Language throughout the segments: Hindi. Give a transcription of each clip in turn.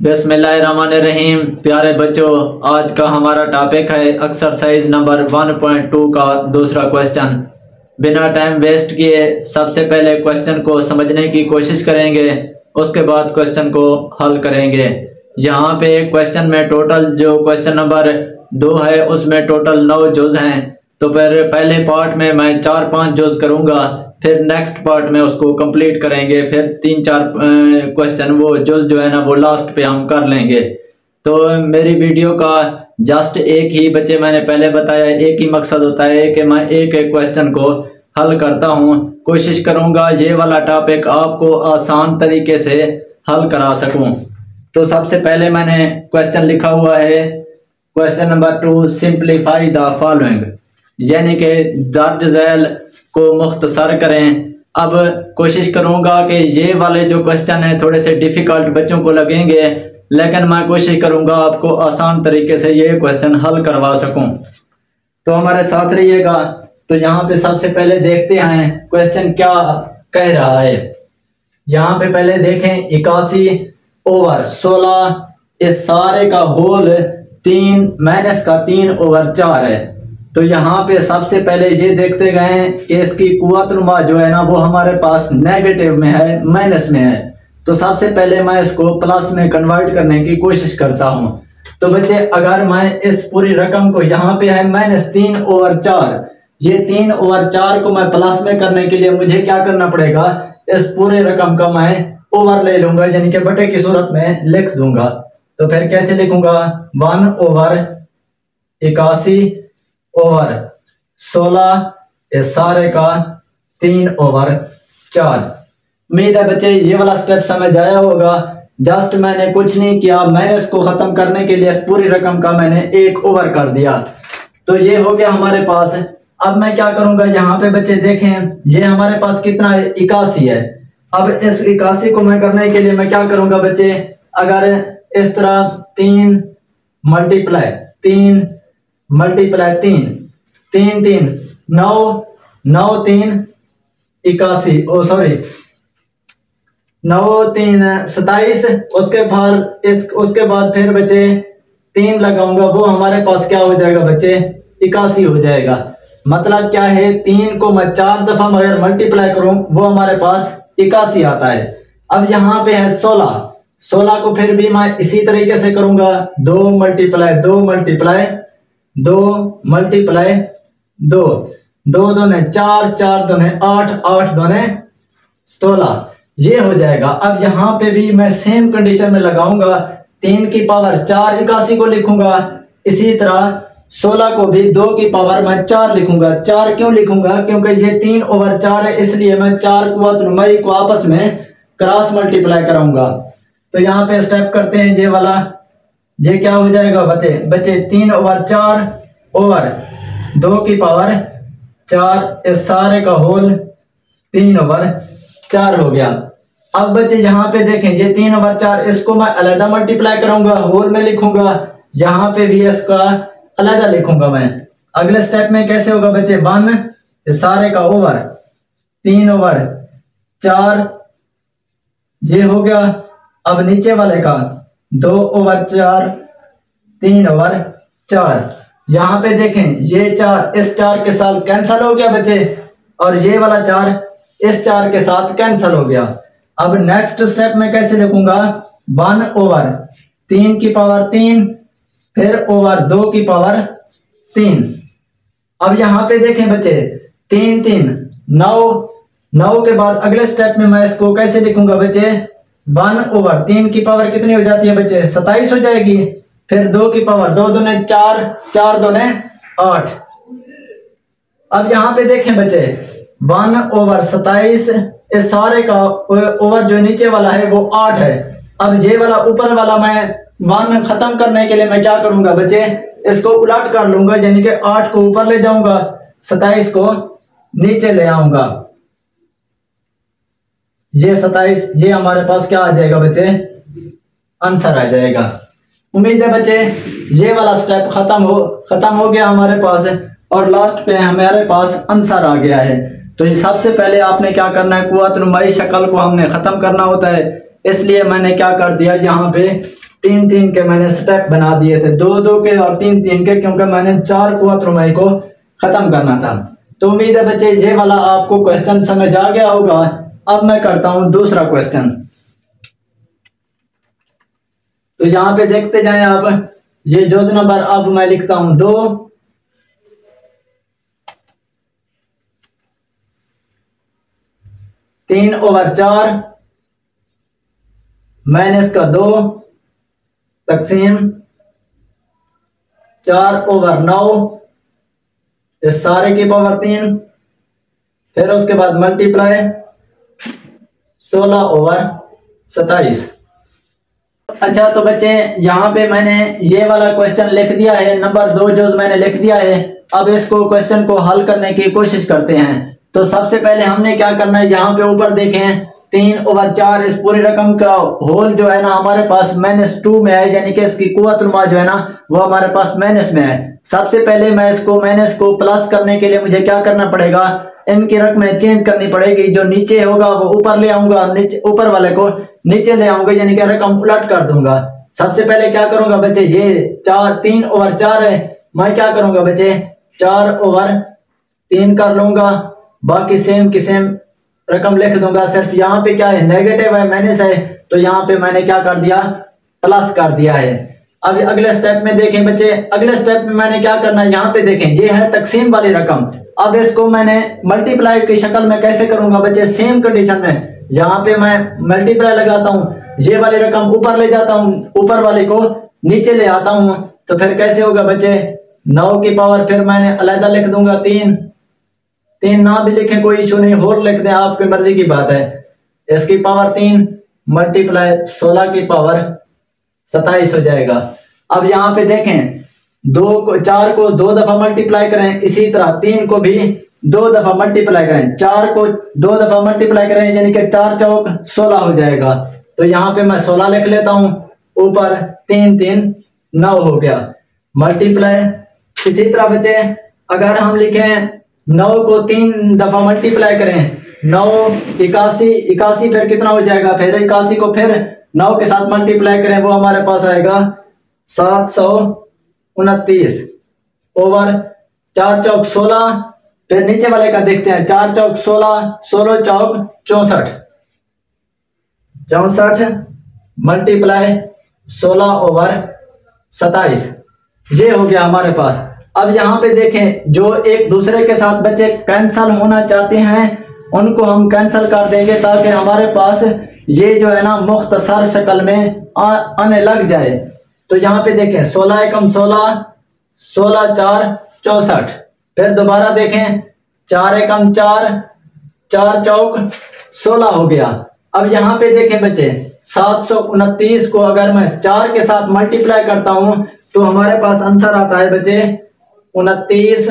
बिस्मिल्लाहिर्रहमानिर्रहीम। प्यारे बच्चों, आज का हमारा टॉपिक है एक्सरसाइज नंबर 1.2 का दूसरा क्वेश्चन। बिना टाइम वेस्ट किए सबसे पहले क्वेश्चन को समझने की कोशिश करेंगे, उसके बाद क्वेश्चन को हल करेंगे। यहाँ पे क्वेश्चन में टोटल जो क्वेश्चन नंबर 2 है उसमें टोटल 9 जुज हैं। तो फिर पहले पार्ट में मैं 4-5 जुज करूँगा, फिर नेक्स्ट पार्ट में उसको कंप्लीट करेंगे, फिर 3-4 क्वेश्चन वो जो है ना वो लास्ट पे हम कर लेंगे। तो मेरी वीडियो का जस्ट एक ही बच्चे मैंने पहले बताया, एक ही मकसद होता है कि मैं एक एक क्वेश्चन को हल करता हूँ। कोशिश करूँगा ये वाला टॉपिक आपको आसान तरीके से हल करा सकूँ। तो सबसे पहले मैंने क्वेश्चन लिखा हुआ है question number 2, simplify the following, यानी कि दर्ज झैल को मुख्तसर करें। अब कोशिश करूंगा कि ये वाले जो क्वेश्चन हैं थोड़े से डिफ़िकल्ट बच्चों को लगेंगे, लेकिन मैं कोशिश करूंगा आपको आसान तरीके से ये क्वेश्चन हल करवा सकूं। तो हमारे साथ रहिएगा। तो यहाँ पे सबसे पहले देखते हैं क्वेश्चन क्या कह रहा है। यहाँ पे पहले देखें 81 ओवर 16, इस सारे का होल 3 माइनस का 3 ओवर 4 है। तो यहाँ पे सबसे पहले ये देखते गए कि इसकी कुव्वत-नुमा जो है ना वो हमारे पास नेगेटिव में है, माइनस में है। तो सबसे पहले मैं इसको प्लस में कन्वर्ट करने की कोशिश करता हूँ। तो बच्चे, अगर मैं इस पूरी रकम को, यहाँ पे है -3 ओवर 4, ये 3 ओवर 4 को मैं प्लस में करने के लिए मुझे क्या करना पड़ेगा, इस पूरे रकम का मैं ओवर ले लूंगा, यानी कि बटे की सूरत में लिख दूंगा। तो फिर कैसे लिखूंगा, 1 ओवर 81 ओवर 16, इस सारे का 3 ओवर 4। उम्मीद है बच्चे ये वाला स्टेप समझ आया होगा। जस्ट मैंने कुछ नहीं किया, माइनस को खत्म करने के लिए इस पूरी रकम का मैंने 1 ओवर कर दिया। तो ये हो गया हमारे पास। अब मैं क्या करूंगा, यहाँ पे बच्चे देखें ये हमारे पास कितना है, 81 है। अब इस 81 को मैं करने के लिए मैं क्या करूंगा बच्चे, अगर इस तरह 3 मल्टीप्लाई 3 3 9 9 3 81, ओ सॉरी 9 3 27, उसके बाद फिर बच्चे 3 लगाऊंगा, वो हमारे पास क्या हो जाएगा बच्चे, 81 हो जाएगा। मतलब क्या है, 3 को मैं 4 दफा अगर मल्टीप्लाई करूं वो हमारे पास 81 आता है। अब यहाँ पे है 16 को फिर भी मैं इसी तरीके से करूंगा, 2 मल्टीप्लाई 2 मल्टीप्लाई 2 मल्टीप्लाई 2, 2 दूने 4, 4 दूने 8, 8 दूने 16, ये हो जाएगा। अब यहाँ पे भी मैं सेम कंडीशन में लगाऊंगा, 3 की पावर 4 81 को लिखूंगा, इसी तरह 16 को भी 2 की पावर मैं 4 लिखूंगा। 4 क्यों लिखूंगा, क्योंकि ये 3 ओवर 4 है, इसलिए मैं 4 कुव्वत-नुमाई को आपस में क्रॉस मल्टीप्लाई कराऊंगा। तो यहाँ पे स्टेप करते हैं, ये वाला ये क्या हो जाएगा बच्चे 3 ओवर 4 ओवर 2 की पावर 4, इस सारे का होल 3 ओवर 4 हो गया। अब बच्चे यहाँ पे देखें ये 3 ओवर 4, इसको मैं अलग मल्टीप्लाई करूंगा, होल में लिखूंगा, यहाँ पे भी इसका अलग लिखूंगा मैं। अगले स्टेप में कैसे होगा बच्चे, 1 इस सारे का ओवर 3 ओवर 4, ये हो गया। अब नीचे वाले का 2 ओवर 4 3 ओवर 4, यहाँ पे देखें ये 4 इस 4 के साथ कैंसिल हो गया बच्चे, और ये वाला 4 इस 4 के साथ कैंसिल हो गया। अब नेक्स्ट स्टेप में कैसे लिखूंगा, 1 ओवर 3 की पावर 3, फिर ओवर 2 की पावर 3। अब यहाँ पे देखें बच्चे 3 3 9 के बाद अगले स्टेप में मैं इसको कैसे लिखूंगा बच्चे, 1 ओवर 3 की पावर कितनी हो जाती है बच्चे, 27 हो जाएगी, फिर 2 की पावर 2 दूने 4, 4 दूने 8। अब यहाँ पे देखें बच्चे 1 ओवर 27, इस सारे का ओवर जो नीचे वाला है वो 8 है। अब ये वाला ऊपर वाला मैं 1 खत्म करने के लिए मैं क्या करूंगा बच्चे, इसको उलट कर लूंगा, यानी कि 8 को ऊपर ले जाऊंगा, 27 को नीचे ले आऊंगा। ये 27 ये हमारे पास क्या आ जाएगा बच्चे, आंसर आ जाएगा। उम्मीद है बच्चे ये वाला स्टेप खत्म हो गया हमारे पास, और लास्ट पे हमारे पास आंसर आ गया है। तो ये सबसे पहले आपने क्या करना है, कुव्वत-नुमाई शक्ल को हमने खत्म करना होता है, इसलिए मैंने क्या कर दिया, यहाँ पे तीन तीन के मैंने स्टेप बना दिए थे, दो दो के और तीन तीन के, क्योंकि मैंने 4 कुव्वत रुमाई को खत्म करना था। तो उम्मीद है बच्चे ये वाला आपको क्वेश्चन समझ आ गया होगा। अब मैं करता हूं दूसरा क्वेश्चन। तो यहां पे देखते जाएं आप, ये जोज नंबर अब मैं लिखता हूं 2, 3/4 माइनस का 2 तकसीम 4/9, इस सारे की पावर 3, फिर उसके बाद मल्टीप्लाई 16/27। अच्छा तो बच्चे यहाँ पे मैंने ये वाला क्वेश्चन लिख दिया है, नंबर 2 जो मैंने लिख दिया है। अब इसको क्वेश्चन को हल करने की कोशिश करते हैं। तो सबसे पहले हमने क्या करना है, यहाँ पे ऊपर देखें 3/4 इस पूरी रकम का होल जो है ना हमारे पास -2 में है, यानी कि इसकी कुव्वत रुमा जो है ना वो हमारे पास माइनस में है। सबसे पहले मैं इसको माइनस को प्लस करने के लिए मुझे क्या करना पड़ेगा, इनकी रकमें चेंज करनी पड़ेगी। जो नीचे होगा वो ऊपर ले आऊंगा, नीचे ऊपर वाले को नीचे ले आऊंगा, यानी कि रकम उलट कर दूंगा। सबसे पहले क्या करूंगा बच्चे, ये 3/4 है, मैं क्या करूंगा बच्चे 4/3 कर लूंगा, बाकी सेम की सेम रकम लिख दूंगा। सिर्फ यहाँ पे क्या है, नेगेटिव है, माइनस है, तो यहाँ पे मैंने क्या कर दिया, प्लस कर दिया है। अब अगले स्टेप में देखें बच्चे, अगले स्टेप में मैंने क्या करना है, यहाँ पे देखें ये है तकसीम वाली रकम। अब इसको मैंने मल्टीप्लाई की शक्ल में कैसे करूंगा बच्चे, सेम कंडीशन में यहाँ पे मैं मल्टीप्लाई लगाता हूँ, ये वाली रकम ऊपर ले जाता हूँ, ऊपर वाले को नीचे ले आता हूँ। तो फिर कैसे होगा बच्चे, 9 की पावर फिर मैंने अलग लिख दूंगा 3 ना भी लिखें कोई इशू नहीं, होल लिख दें, आपकी मर्जी की बात है। इसकी पावर 3 मल्टीप्लाई 16 की पावर 27 हो जाएगा। अब यहाँ पे देखें 4 को 2 दफा मल्टीप्लाई करें, इसी तरह 3 को भी 2 दफा मल्टीप्लाई करें, 4 को 2 दफा मल्टीप्लाई करें, यानी कि 4 चौक 16 हो जाएगा। तो यहाँ पे मैं 16 लिख लेता हूँ, ऊपर 3 3 9 हो गया मल्टीप्लाई। इसी तरह बच्चे अगर हम लिखें 9 को 3 दफा मल्टीप्लाई करें, 9 81 फिर कितना हो जाएगा, फिर 81 को फिर 9 के साथ मल्टीप्लाई करें, वो हमारे पास आएगा 729 ओवर 4 चौक 16। फिर नीचे वाले का देखते हैं, 4 चौक 16, 16 चौक 64 मल्टीप्लाई 16/27, ये हो गया हमारे पास। अब यहाँ पे देखें जो एक दूसरे के साथ बच्चे कैंसल होना चाहते हैं उनको हम कैंसल कर देंगे, ताकि हमारे पास ये जो है ना मुख्तसर शक्ल में आने लग जाए। तो यहाँ पे देखें 16 एकम 16, 16 4 64, फिर दोबारा देखें 4 एकम 4, 4 चौक 16 हो गया। अब यहाँ पे देखें बच्चे 729 को अगर मैं 4 के साथ मल्टीप्लाई करता हूं तो हमारे पास आंसर आता है बच्चे 29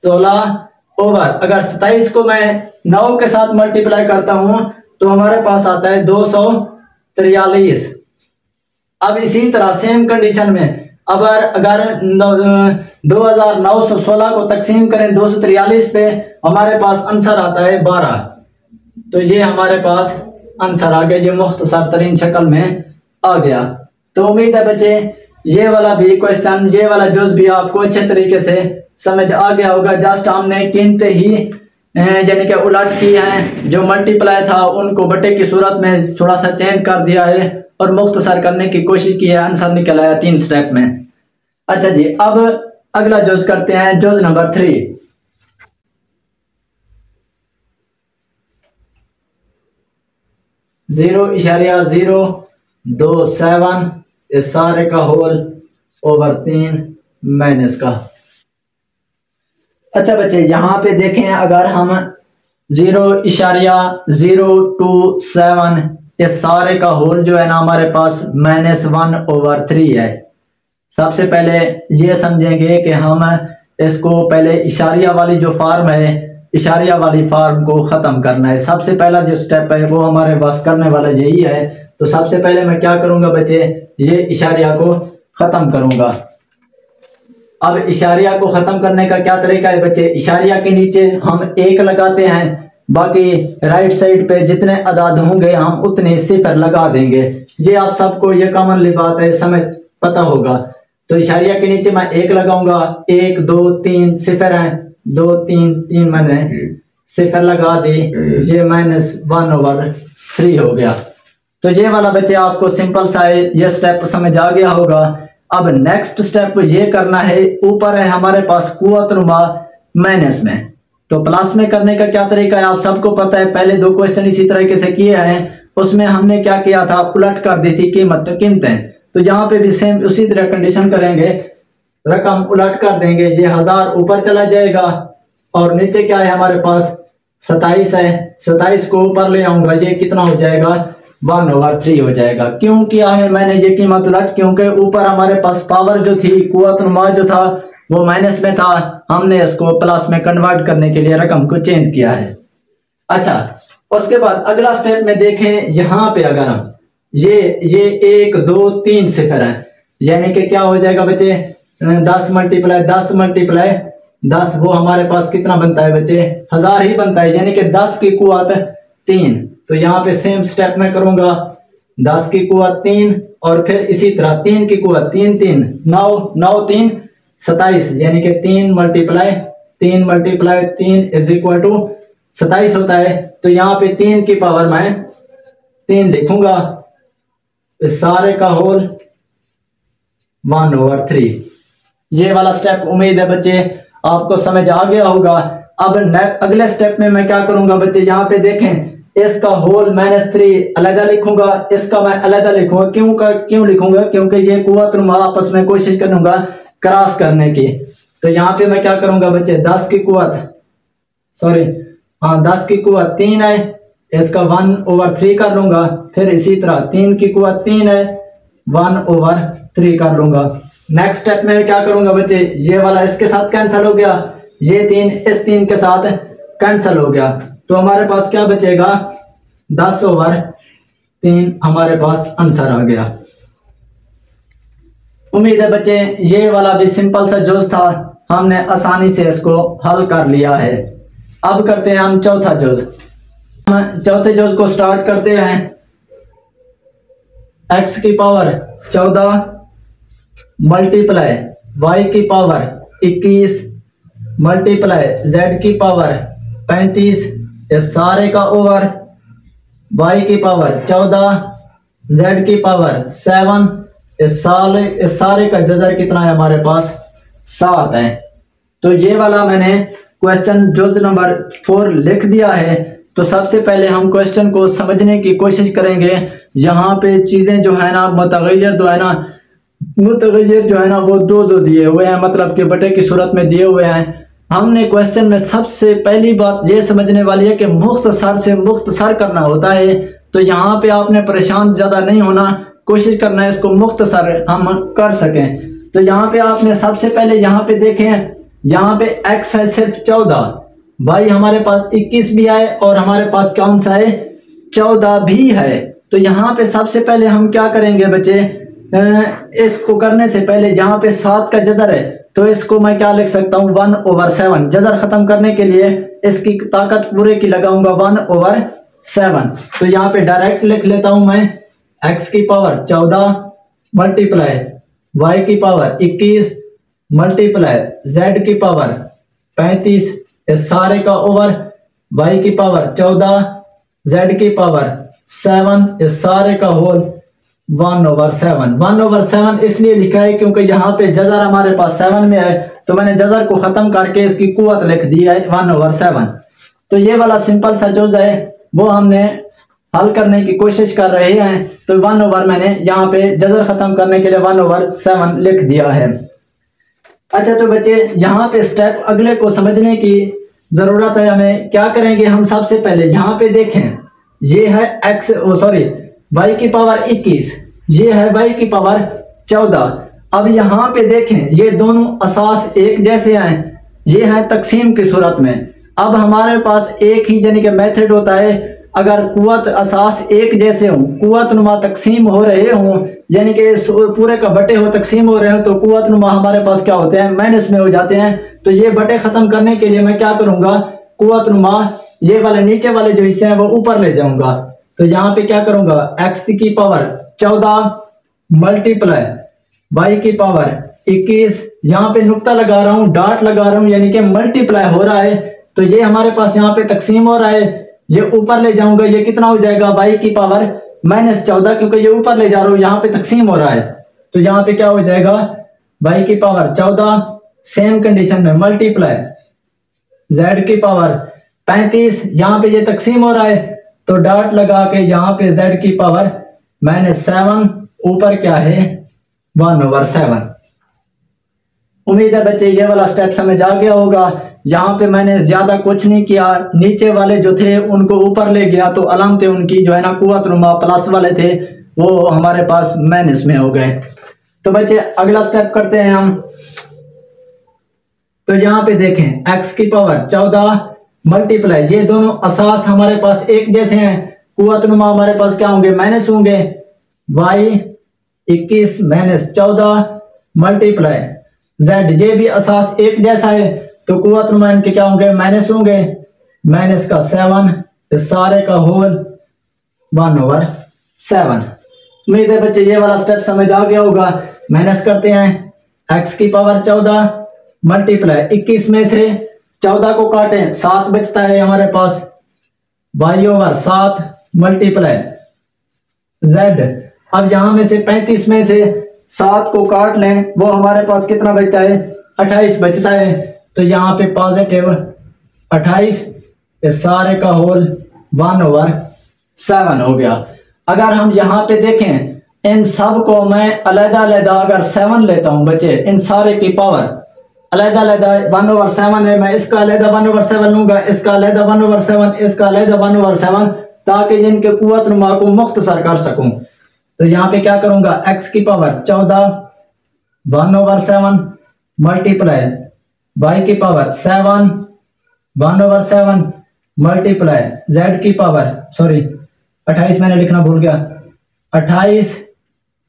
16 ओवर, अगर 27 को मैं 9 के साथ मल्टीप्लाई करता हूं तो हमारे पास आता है 243। अब इसी तरह सेम कंडीशन में अगर 2916 को तकसीम करें 243 पे, हमारे पास आंसर आता है 12। तो ये हमारे पास आंसर आ गया, ये मुख्तसर तरीन शक्ल में आ गया। तो उम्मीद है बच्चे ये वाला भी क्वेश्चन, ये वाला जुज भी आपको अच्छे तरीके से समझ आ गया होगा। जस्ट हमने कीमतें ही यानी कि उलट की हैं, जो मल्टीप्लाई था उनको बटे की सूरत में थोड़ा सा चेंज कर दिया है और मुख्तसर करने की कोशिश की है, आंसर निकल आया 3 स्टेप में। अच्छा जी, अब अगला जुज करते हैं, जुज नंबर 3। (0.027 इस सारे का होल ओवर 3 माइनस का। अच्छा बच्चे यहाँ पे देखें, अगर हम 0.027 इस सारे का होल जो है ना हमारे पास -1/3 है। सबसे पहले ये समझेंगे कि हम इसको पहले इशारिया वाली जो फार्म है, इशारिया वाली फार्म को ख़त्म करना है। सबसे पहला जो स्टेप है वो हमारे पास करने वाला यही है। तो सबसे पहले मैं क्या करूँगा बच्चे, ये इशारिया को ख़त्म करूँगा। अब इशारिया को ख़त्म करने का क्या तरीका है बच्चे, इशारिया के नीचे हम 1 लगाते हैं, बाकी राइट साइड पे जितने अदाद होंगे हम उतने सिफर लगा देंगे। ये आप सबको ये कॉमनली बात है, समझ पता होगा। तो इशारिया के नीचे मैं 1 लगाऊंगा, 1 2 3 सिफर है, 2 3 3 मैंने सिफर लगा दी, ये -1/3 हो गया। तो ये वाला बच्चे आपको सिंपल सा है, ये स्टेप समझ आ गया होगा। अब नेक्स्ट स्टेप ये करना है, ऊपर है हमारे पास कुव्वत नुमा माइनस में, तो प्लस में करने का क्या तरीका है आप सबको पता है। पहले 2 क्वेश्चन इसी तरीके से किए हैं, उसमें हमने क्या किया था, उलट कर दी थी कीमतें। तो यहाँ पे भी सेम उसी तरह कंडीशन करेंगे, रकम उलट कर देंगे, ये 1000 ऊपर चला जाएगा और नीचे क्या है हमारे पास 27 है, 27 को ऊपर ले आऊंगा, ये कितना हो जाएगा 1/3 हो जाएगा। क्यों किया है मैंने ये कीमत उलट, क्योंकि ऊपर हमारे पास पावर जो थी, कुव्वत नुमा जो था वो माइनस में था, हमने इसको प्लस में कन्वर्ट करने के लिए रकम को चेंज किया है। अच्छा, उसके बाद अगला स्टेप में देखें, यहाँ पे अगर हम ये 1 2 3 सिफर है, यानी कि क्या हो जाएगा बच्चे 10 × 10 वो हमारे पास कितना बनता है बच्चे 1000 ही बनता है, यानी कि 10 की कुव्वत 3। तो यहाँ पे सेम स्टेप में करूंगा, 10 की कुव्वत 3 और फिर इसी तरह 3 की कुव्वत 3 3 9 9 3 27, यानी कि 3 × 3 = 27 होता है। तो यहाँ पे 3 की पावर मैं 3 लिखूंगा, इस सारे का होल 1/3। ये वाला स्टेप उम्मीद है बच्चे आपको समझ आ गया होगा। अब अगले स्टेप में मैं क्या करूंगा बच्चे, यहाँ पे देखें, इसका होल -3 अलग लिखूंगा, इसका मैं अलग लिखूंगा। क्यों लिखूंगा, क्योंकि ये कुव्वत नुमा आपस में कोशिश करूंगा क्रॉस करने की। तो यहाँ पे मैं क्या करूंगा बच्चे, 10 की कुव्वत 3 है, इसका 1/3 कर लूंगा, फिर इसी तरह 3 की कुव्वत 3 है, 1/3 कर लूंगा। नेक्स्ट स्टेप में क्या करूंगा बच्चे, ये वाला इसके साथ कैंसिल हो गया, ये 3 इस 3 के साथ कैंसिल हो गया, तो हमारे पास क्या बचेगा 10/3 हमारे पास आंसर आ गया। उम्मीद है बच्चे ये वाला भी सिंपल सा जोज था, हमने आसानी से इसको हल कर लिया है। अब करते हैं हम चौथा जोज। चौथे जोज को स्टार्ट करते हैं। x की पावर 14 मल्टीप्लाई y की पावर 21 मल्टीप्लाई z की पावर 35, इस सारे का ओवर y की पावर 14 z की पावर 7, इस सारे का जजर कितना है हमारे पास 7 है। तो ये वाला मैंने क्वेश्चन जोज नंबर 4 लिख दिया है। तो सबसे पहले हम क्वेश्चन को समझने की कोशिश करेंगे। यहाँ पे चीजें जो है ना मुतगय्यर जो है ना वो दो दिए हुए हैं, मतलब कि बटे की सूरत में दिए हुए हैं। हमने क्वेश्चन में सबसे पहली बात ये समझने वाली है कि मुख्तसर से मुख्तसर करना होता है। तो यहाँ पे आपने परेशान ज्यादा नहीं होना, कोशिश करना है इसको मुख्तसर हम कर सकें। तो यहाँ पे आपने सबसे पहले यहाँ पे देखें, यहाँ पे x है सिर्फ 14, भाई हमारे पास 21 भी है और हमारे पास कौन सा है 14 भी है। तो यहाँ पे सबसे पहले हम क्या करेंगे बच्चे, इसको करने से पहले यहाँ पे 7 का जजर है, तो इसको मैं क्या लिख सकता हूँ 1/7। जजर खत्म करने के लिए इसकी ताकत पूरे की लगाऊंगा 1/7। तो यहाँ पे डायरेक्ट लिख लेता हूं मैं x की पावर 14 मल्टीप्लाई y की पावर 21 मल्टीप्लाई z की पावर 35, इस सारे का ओवर y की पावर 14 z की पावर 7, इस सारे का होल 1/7। 1/7 इसलिए लिखा है क्योंकि यहाँ पे जजर हमारे पास 7 में है, तो मैंने जजर को खत्म करके इसकी कुव्वत लिख दी है 1/7। तो ये वाला सिंपल सा जोज है वो हमने हल करने की कोशिश कर रहे हैं। तो 1/, मैंने यहाँ पे जजर खत्म करने के लिए 1/7 लिख दिया है। अच्छा तो बच्चे यहाँ पे स्टेप अगले को समझने की जरूरत है हमें। क्या करेंगे हम, सबसे पहले यहाँ पे देखें, ये है y की पावर 21, ये है y की पावर 14। अब यहाँ पे देखें ये दोनों असास एक जैसे हैं, ये है तकसीम की सूरत में। अब हमारे पास एक ही यानी कि मेथड होता है, अगर कुव्वत असास एक जैसे हों, कुव्वत नुमा तकसीम हो रहे हों, यानी कि पूरे का बटे हो तकसीम हो रहे हो, तो कुव्वत नुमा हमारे पास क्या होते हैं माइनस में हो जाते हैं। तो ये बटे खत्म करने के लिए मैं क्या करूंगा, कुव्वत नुमा ये वाले नीचे वाले जो हिस्से हैं वो ऊपर ले जाऊंगा। तो यहाँ पे क्या करूंगा, x की पावर 14 मल्टीप्लाई y की पावर 21, यहाँ पे नुक्ता लगा रहा हूँ, डॉट लगा रहा हूँ, यानी कि मल्टीप्लाई हो रहा है। तो ये हमारे पास यहाँ पे तकसीम हो रहा है, ये ऊपर ले जाऊंगा, ये कितना हो जाएगा y की पावर -14, क्योंकि ये ऊपर ले जा रहा हूँ, यहाँ पे तकसीम हो रहा है। तो यहाँ पे क्या हो जाएगा, y की पावर 14, सेम कंडीशन में मल्टीप्लाई z की पावर 35, यहाँ पे ये तकसीम हो रहा है, तो डॉट लगा के यहाँ पे z की पावर -7, ऊपर क्या है 1/7। उम्मीद है बच्चे ये वाला स्टेप समझ आ गया होगा। यहाँ पे मैंने ज्यादा कुछ नहीं किया, नीचे वाले जो थे उनको ऊपर ले गया, तो अलामतें उनकी जो है ना कुव्वत नुमा प्लस वाले थे वो हमारे पास माइनस में हो गए। तो बच्चे अगला स्टेप करते हैं हम। तो यहाँ पे देखें x की पावर 14 मल्टीप्लाई, ये दोनों असास हमारे पास एक जैसे हैं, कुव्वत नुमा हमारे पास क्या होंगे, माइनस होंगे, y 21 -14 मल्टीप्लाई z, ये भी असास एक जैसा है, तो कुव्वत नुमा इनके क्या होंगे, माइनस होंगे, माइनस का 7, तो सारे का होल 1/7। उम्मीद है बच्चे ये वाला स्टेप समझ आ गया होगा। माइनस करते हैं, x की पावर 14 मल्टीप्लाई 21 में से 14 को काटें 7 बचता है हमारे पास, y/7 मल्टीप्लाई z। अब यहां में से 35 में से 7 को काट लें, वो हमारे पास कितना बचता है, 28 बचता है। तो यहाँ पे पॉजिटिव 28, ये सारे का होल 1/7 हो गया। अगर हम यहाँ पे देखें इन सब को मैं अलग अलग अगर 7 लेता हूं बच्चे, इन सारे की पावर अलग अलग 1/7 है, मैं इसका अलग 1/7 लूंगा, इसका अलग 1/7, इसका अलग 1/7, ताकि जिनके कुव्वत नुमा को मुख्तसर कर सकूं। तो यहाँ पे क्या करूंगा, x की पावर 14 1/7 मल्टीप्लाई y की पावर 7 1/7 मल्टीप्लाई z की पावर 28 मैंने लिखना भूल गया, 28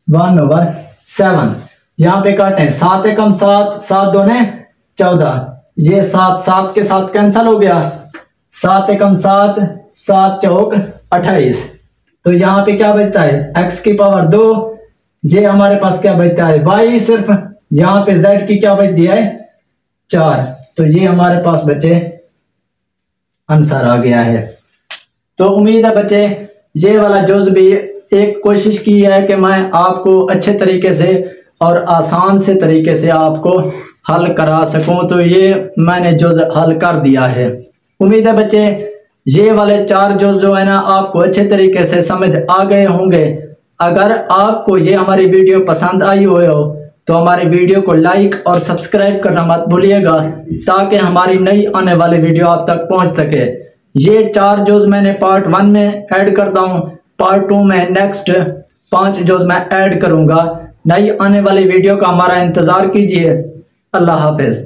1/7। यहाँ पे काटें 7 एकम 7, 7 दूने 14, ये 7 7 के साथ कैंसिल हो गया, 7 एकम 7, 7 चौक 28। तो यहाँ पे क्या बचता है, x की पावर 2, ये हमारे पास क्या बचता है, y सिर्फ, यहाँ पे z की क्या बच दिया है 4। तो ये हमारे पास बच्चे आंसर आ गया है। तो उम्मीद है बच्चे ये वाला जुज़ भी एक कोशिश की है कि मैं आपको अच्छे तरीके से और आसान से तरीके से आपको हल करा सकूं, तो ये मैंने जुज़ हल कर दिया है। उम्मीद है बच्चे ये वाले 4 जुज़ जो है ना आपको अच्छे तरीके से समझ आ गए होंगे। अगर आपको ये हमारी वीडियो पसंद आई हो तो हमारी वीडियो को लाइक और सब्सक्राइब करना मत भूलिएगा, ताकि हमारी नई आने वाली वीडियो आप तक पहुंच सके। ये 4 जुज़ मैंने पार्ट 1 में ऐड करता हूं, पार्ट 2 में नेक्स्ट 5 जुज़ मैं ऐड करूंगा। नई आने वाली वीडियो का हमारा इंतज़ार कीजिए। अल्लाह हाफिज़।